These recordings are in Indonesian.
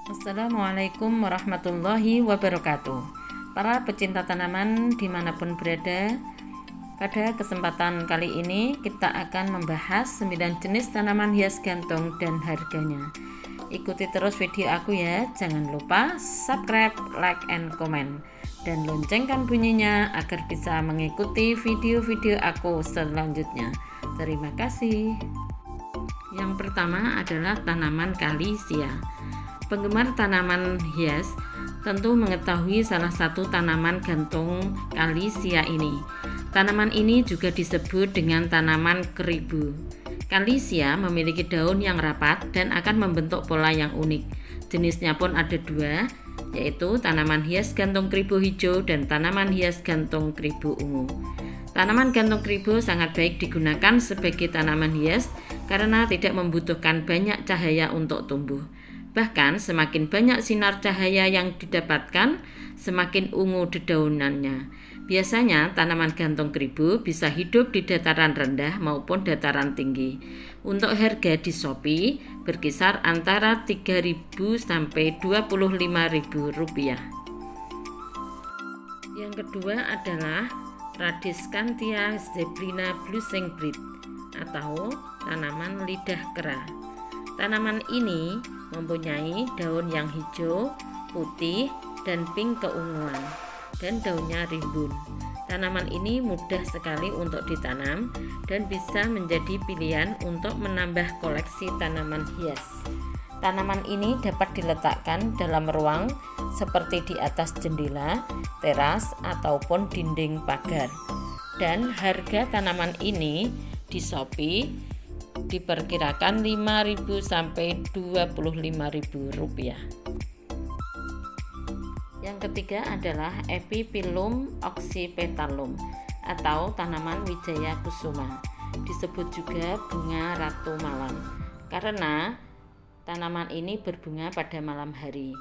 Assalamualaikum warahmatullahi wabarakatuh. Para pecinta tanaman dimanapun berada, pada kesempatan kali ini kita akan membahas 9 jenis tanaman hias gantung dan harganya. Ikuti terus video aku ya, jangan lupa subscribe, like, and comment, dan loncengkan bunyinya agar bisa mengikuti video-video aku selanjutnya. Terima kasih. Yang pertama adalah tanaman kalisia. Penggemar tanaman hias tentu mengetahui salah satu tanaman gantung kalisia ini. Tanaman ini juga disebut dengan tanaman keribu. Kalisia memiliki daun yang rapat dan akan membentuk pola yang unik. Jenisnya pun ada dua, yaitu tanaman hias gantung keribu hijau dan tanaman hias gantung keribu ungu. Tanaman gantung keribu sangat baik digunakan sebagai tanaman hias karena tidak membutuhkan banyak cahaya untuk tumbuh. Bahkan semakin banyak sinar cahaya yang didapatkan, semakin ungu dedaunannya. Biasanya tanaman gantung keribu bisa hidup di dataran rendah maupun dataran tinggi. Untuk harga di Shopee berkisar antara 3.000 sampai 25.000 rupiah. Yang kedua adalah Rhodescantia zebrina blueshing breed atau tanaman lidah kera. Tanaman ini mempunyai daun yang hijau, putih, dan pink keunguan, dan daunnya rimbun. Tanaman ini mudah sekali untuk ditanam dan bisa menjadi pilihan untuk menambah koleksi tanaman hias. Tanaman ini dapat diletakkan dalam ruang seperti di atas jendela, teras, ataupun dinding pagar. Dan harga tanaman ini di Shopee diperkirakan 5.000 sampai 25.000 rupiah. Yang ketiga adalah Epiphyllum oxypetalum atau tanaman wijaya kusuma. Disebut juga bunga ratu malam karena tanaman ini berbunga pada malam hari.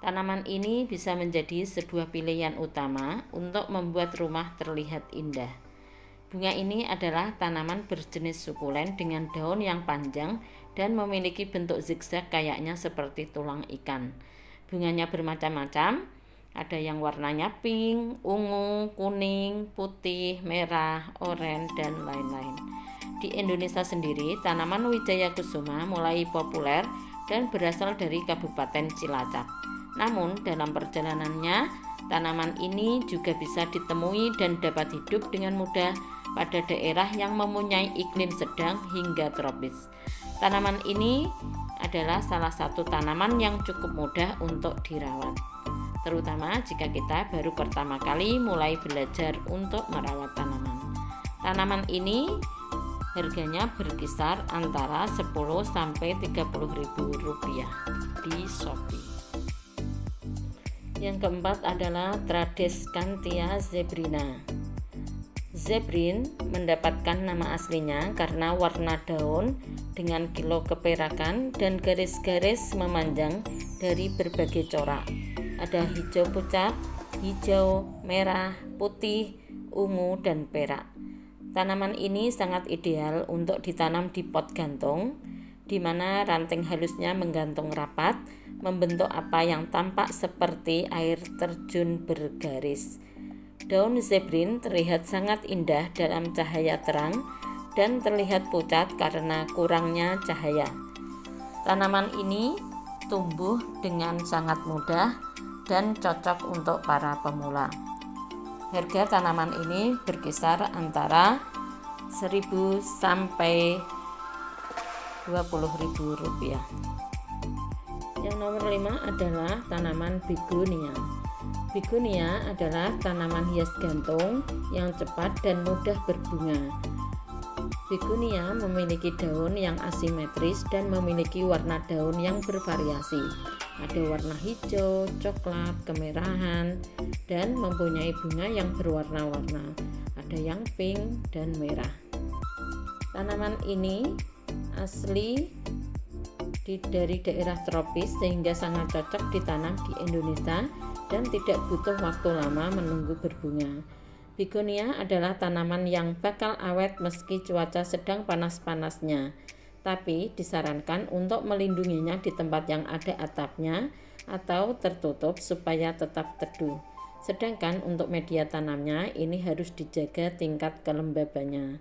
Tanaman ini bisa menjadi sebuah pilihan utama untuk membuat rumah terlihat indah. Bunga ini adalah tanaman berjenis sukulen dengan daun yang panjang dan memiliki bentuk zigzag kayaknya seperti tulang ikan. Bunganya bermacam-macam, ada yang warnanya pink, ungu, kuning, putih, merah, oranye, dan lain-lain. Di Indonesia sendiri, tanaman wijaya kusuma mulai populer dan berasal dari Kabupaten Cilacap. Namun dalam perjalanannya, tanaman ini juga bisa ditemui dan dapat hidup dengan mudah pada daerah yang mempunyai iklim sedang hingga tropis. Tanaman ini adalah salah satu tanaman yang cukup mudah untuk dirawat, terutama jika kita baru pertama kali mulai belajar untuk merawat tanaman. Tanaman ini harganya berkisar antara 10 sampai 30.000 rupiah di Shopee. Yang keempat adalah Rhodescantia zebrina. Zebrin mendapatkan nama aslinya karena warna daun dengan kilau keperakan dan garis-garis memanjang dari berbagai corak. Ada hijau pucat, hijau, merah, putih, ungu, dan perak. Tanaman ini sangat ideal untuk ditanam di pot gantung, di mana ranting halusnya menggantung rapat, membentuk apa yang tampak seperti air terjun bergaris. Daun zebrin terlihat sangat indah dalam cahaya terang dan terlihat pucat karena kurangnya cahaya. Tanaman ini tumbuh dengan sangat mudah dan cocok untuk para pemula. Harga tanaman ini berkisar antara 1.000 sampai 20.000 rupiah. Yang nomor 5 adalah tanaman begonia. Begonia adalah tanaman hias gantung yang cepat dan mudah berbunga. Begonia memiliki daun yang asimetris dan memiliki warna daun yang bervariasi. Ada warna hijau, coklat, kemerahan, dan mempunyai bunga yang berwarna-warna. Ada yang pink dan merah. Tanaman ini asli dari daerah tropis sehingga sangat cocok ditanam di Indonesia dan tidak butuh waktu lama menunggu berbunga. Begonia adalah tanaman yang bakal awet meski cuaca sedang panas-panasnya. tapi disarankan untuk melindunginya di tempat yang ada atapnya atau tertutup supaya tetap teduh. Sedangkan untuk media tanamnya ini harus dijaga tingkat kelembabannya.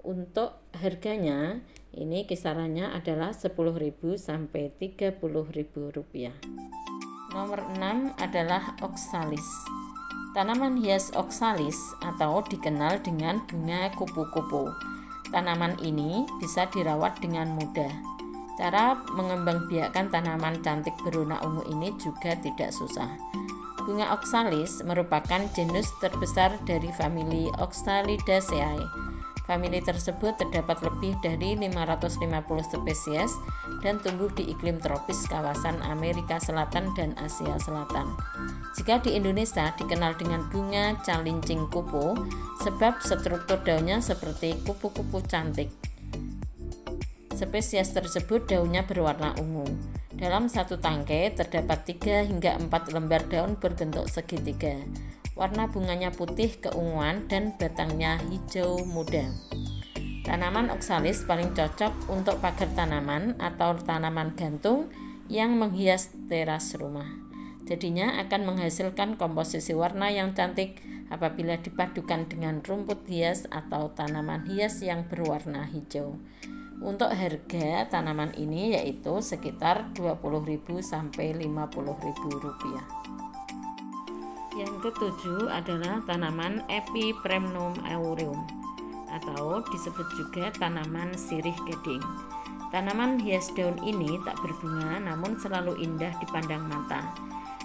Untuk harganya ini kisarannya adalah Rp10.000 sampai Rp30.000. Nomor 6 adalah oksalis. Tanaman hias oksalis atau dikenal dengan bunga kupu-kupu. Tanaman ini bisa dirawat dengan mudah. Cara mengembangbiakkan tanaman cantik berwarna ungu ini juga tidak susah. Bunga oksalis merupakan genus terbesar dari famili Oxalidaceae. Famili tersebut terdapat lebih dari 550 spesies dan tumbuh di iklim tropis kawasan Amerika Selatan dan Asia Selatan. Jika di Indonesia dikenal dengan bunga calincing kupu sebab struktur daunnya seperti kupu-kupu cantik. Spesies tersebut daunnya berwarna ungu. Dalam satu tangkai terdapat 3 hingga 4 lembar daun berbentuk segitiga. Warna bunganya putih keunguan dan batangnya hijau muda. Tanaman oksalis paling cocok untuk pagar tanaman atau tanaman gantung yang menghias teras rumah. Jadinya akan menghasilkan komposisi warna yang cantik apabila dipadukan dengan rumput hias atau tanaman hias yang berwarna hijau. Untuk harga tanaman ini yaitu sekitar Rp20.000 sampai Rp50.000. Yang ketujuh adalah tanaman Epipremnum aureum atau disebut juga tanaman sirih gading. Tanaman hias daun ini tak berbunga namun selalu indah dipandang mata.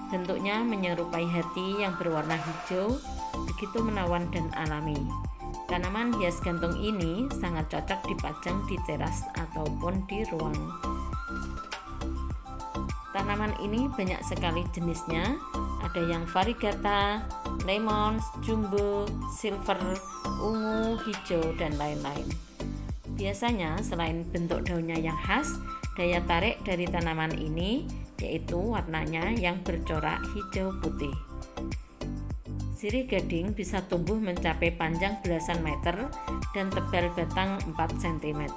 Bentuknya menyerupai hati yang berwarna hijau, begitu menawan dan alami. Tanaman hias gantung ini sangat cocok dipajang di teras ataupun di ruang. Tanaman ini banyak sekali jenisnya, ada yang variegata, lemon, jumbo, silver, ungu, hijau, dan lain-lain. Biasanya selain bentuk daunnya yang khas, daya tarik dari tanaman ini yaitu warnanya yang bercorak hijau putih. Sirih gading bisa tumbuh mencapai panjang belasan meter dan tebal batang 4 cm.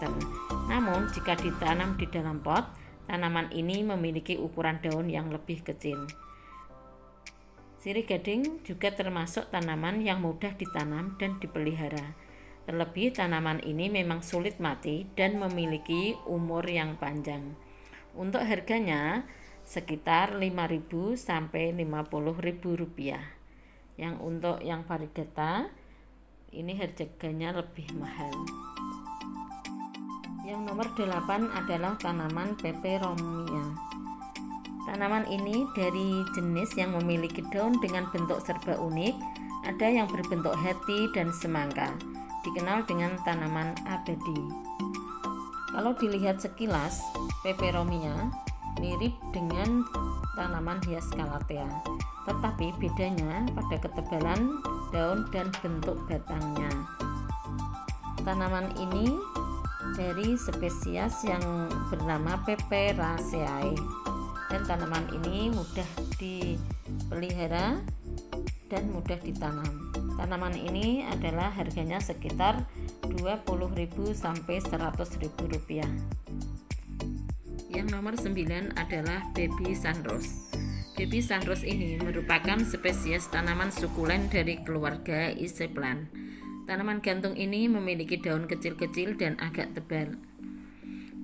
Namun jika ditanam di dalam pot, tanaman ini memiliki ukuran daun yang lebih kecil. Sirih gading juga termasuk tanaman yang mudah ditanam dan dipelihara. Terlebih tanaman ini memang sulit mati dan memiliki umur yang panjang. Untuk harganya sekitar Rp5.000 sampai Rp50.000. Yang untuk yang variegata ini harganya lebih mahal. Yang nomor 8 adalah tanaman peperomia. Tanaman ini dari jenis yang memiliki daun dengan bentuk serba unik, ada yang berbentuk hati dan semangka, dikenal dengan tanaman abadi. Kalau dilihat sekilas, peperomia mirip dengan tanaman hias calathea, tetapi bedanya pada ketebalan daun dan bentuk batangnya. Tanaman ini dari spesies yang bernama Peperaceae dan tanaman ini mudah dipelihara dan mudah ditanam. Tanaman ini adalah harganya sekitar Rp20.000 sampai Rp100.000. Yang nomor 9 adalah baby sunrose. Baby sunrose ini merupakan spesies tanaman sukulen dari keluarga Iseplan. Tanaman gantung ini memiliki daun kecil-kecil dan agak tebal.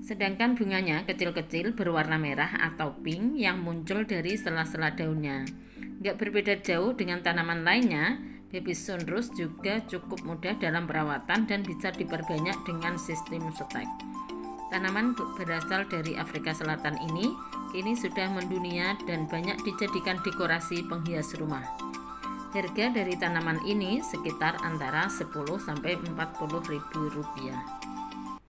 Sedangkan bunganya kecil-kecil berwarna merah atau pink yang muncul dari sela-sela daunnya. Nggak berbeda jauh dengan tanaman lainnya, baby sunrose juga cukup mudah dalam perawatan dan bisa diperbanyak dengan sistem stek. Tanaman berasal dari Afrika Selatan ini kini sudah mendunia dan banyak dijadikan dekorasi penghias rumah. Harga dari tanaman ini sekitar antara Rp10 sampai Rp40.000.